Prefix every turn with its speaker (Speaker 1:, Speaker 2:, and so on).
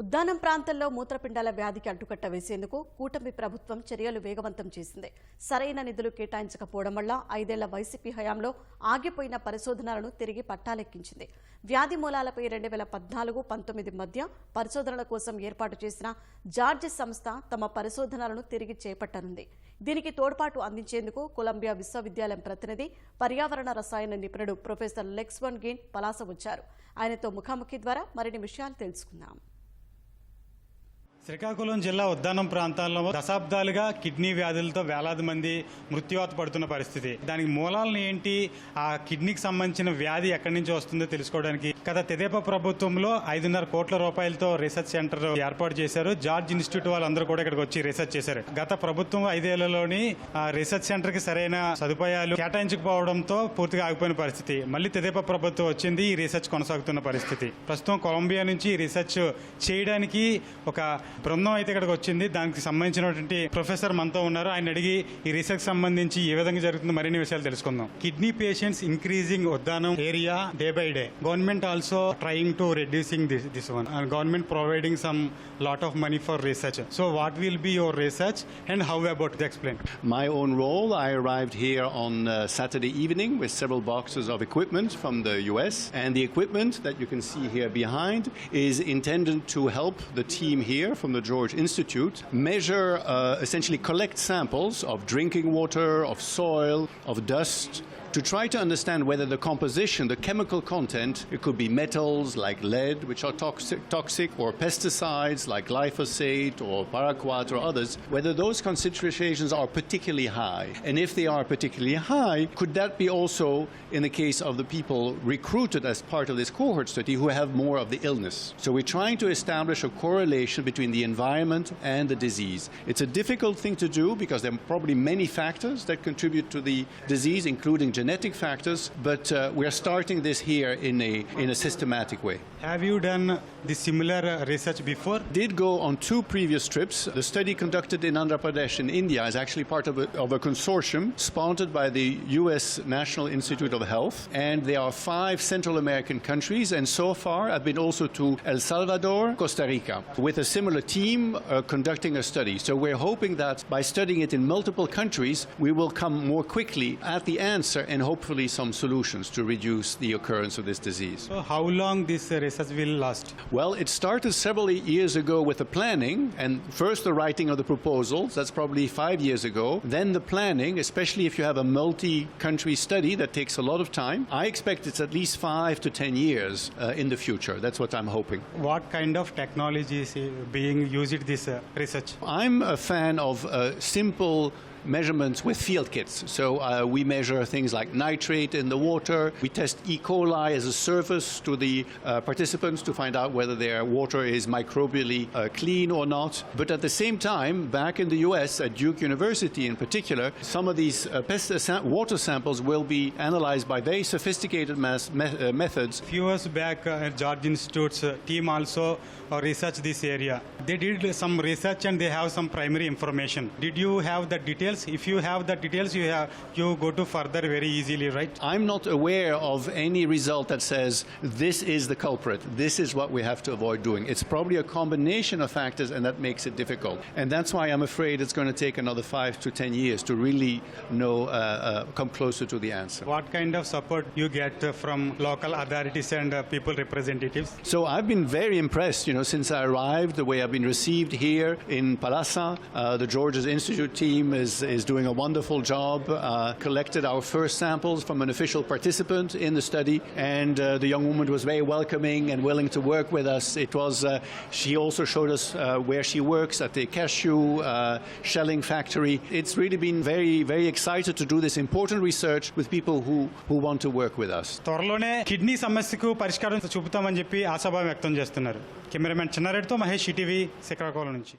Speaker 1: ఉద్దానం ప్రాంతంలో మూత్రపిండాల వ్యాధికి అడ్డుకట్ట వేసేందుకు కూటమి ప్రభుత్వం చర్యలు వేగవంతం చేసింది. సరైన నిధులు కేటాయించకపోవడం వల్ల 5 ఏళ్ల వైసీపీ హయాంలో ఆగిపోయిన పరిశోధనలను తిరిగి పట్టాలెక్కించింది. వ్యాధి మూలాలపై 2014-19 మధ్య పరిశోధనల కోసం ఏర్పాటు చేసిన జార్జ్ సంస్థ తమ పరిశోధనలను తిరిగి చేపట్టనుంది. దీనికి తోడ్పాటు అందించేందుకు కొలంబియా విశ్వవిద్యాలయం ప్రతినిధి పర్యావరణ రసాయన నిపుణుడు ప్రొఫెసర్ లెక్స్వన్ గీన్ పలాస వచ్చారు. ఆయనతో ముఖాముఖి ద్వారా మరిన్ని విషయాలు తెలుసుకుందాం.
Speaker 2: శ్రీకాకుళం జిల్లా ఉద్దానం ప్రాంతాల్లో దశాబ్దాలుగా కిడ్నీ వ్యాధులతో వేలాది మంది మృత్యువాత పడుతున్న పరిస్థితి. దానికి మూలాలను ఏంటి, ఆ కిడ్నీకి సంబంధించిన వ్యాధి ఎక్కడి నుంచి వస్తుందో తెలుసుకోవడానికి గత తెదేపా ప్రభుత్వంలో 5.5 కోట్ల రూపాయలతో రీసెర్చ్ సెంటర్ ఏర్పాటు చేశారు. జార్జ్ ఇన్స్టిట్యూట్ వాళ్ళందరూ కూడా ఇక్కడికి వచ్చి రీసెర్చ్ చేశారు. గత ప్రభుత్వం 5 ఏళ్లలోని రీసెర్చ్ సెంటర్ కి సరైన సదుపాయాలు కేటాయించకపోవడంతో పూర్తిగా ఆగిపోయిన పరిస్థితి. మళ్ళీ తెదేపా ప్రభుత్వం వచ్చింది, ఈ రీసెర్చ్ కొనసాగుతున్న పరిస్థితి. ప్రస్తుతం కొలంబియా నుంచి ఈ రీసెర్చ్ చేయడానికి ఒక బృందం అయితే ఇక్కడికి వచ్చింది. దానికి సంబంధించినటువంటి ప్రొఫెసర్ మనతో ఉన్నారు. ఆయన అడిగి ఈ రీసెర్చ్ సంబంధించి ఏ విధంగా జరుగుతుందో మరిన్ని విషయాలు తెలుసుకుందాం. Kidney patients increasing Uddanam area day by day. Government also trying to reducing this one, and government providing some lot of money for research. So what will be your research and how about it? Explain.
Speaker 3: My own role, I arrived here on Saturday evening with several boxes of equipment from the US, and the equipment that you can see here behind is intended to help the team here from the George Institute measure, essentially collect samples of drinking water, of soil, of dust, to try to understand whether the composition, the chemical content, it could be metals like lead, which are toxic, or pesticides like glyphosate or paraquat or others, whether those concentrations are particularly high. And if they are particularly high, could that be also in the case of the people recruited as part of this cohort study who have more of the illness? So we're trying to establish a correlation between the environment and the disease. It's a difficult thing to do because there are probably many factors that contribute to the disease, including genetic factors, but we are starting this here in a systematic way.
Speaker 2: Have you done the similar research before?
Speaker 3: Did go on 2 previous trips. The study conducted in Andhra Pradesh in India is actually part of a consortium sponsored by the US National Institute of Health, and there are 5 Central American countries, and so far I've been also to El Salvador, Costa Rica, with a similar team conducting a study. So we're hoping that by studying it in multiple countries, we will come more quickly at the answer and hopefully some solutions to reduce the occurrence of this disease.
Speaker 2: So how long this research will last?
Speaker 3: Well, it started several years ago with the planning, and first the writing of the proposals, that's probably 5 years ago, then the planning, especially if you have a multi-country study that takes a lot of time. I expect it's at least 5 to 10 years in the future. That's what I'm hoping.
Speaker 2: What kind of technology is being used in this research?
Speaker 3: I'm a fan of simple measurements with field kits. So we measure things like nitrate in the water. We test E. coli as a surface to the participants to find out whether their water is microbially clean or not. But at the same time, back in the US at Duke University in particular, some of these water samples will be analyzed by very sophisticated methods.
Speaker 2: A few years back, George Institute's team also researched this area. They did some research and they have some primary information. Did you have the details? If you have the details, you go to further very easily, right?
Speaker 3: I'm not aware of any result that says this is the culprit, this is what we have to avoid doing. It's probably a combination of factors, and that makes it difficult. And that's why I'm afraid it's going to take another 5 to 10 years to really know, come closer to the answer.
Speaker 2: What kind of support you get from local authorities and people representatives?
Speaker 3: So I've been very impressed, since I arrived, the way I've been received here in Palasa. The George's Institute team is doing a wonderful job. Collected our first samples from an official participant in the study, and the young woman was very welcoming and willing to work with us. She also showed us where she works at the cashew shelling factory. It's really been very, very excited to do this important research with people who want to work with us.
Speaker 2: త్వరలోనే kidney సమస్యకు పరిష్కారం చూపుతామని చెప్పి ఆశాభావం వ్యక్తం చేస్తున్నారు. Cameraman చిన్నారెడ్డితో Mahesh, ETV, Srikakulam నుంచి.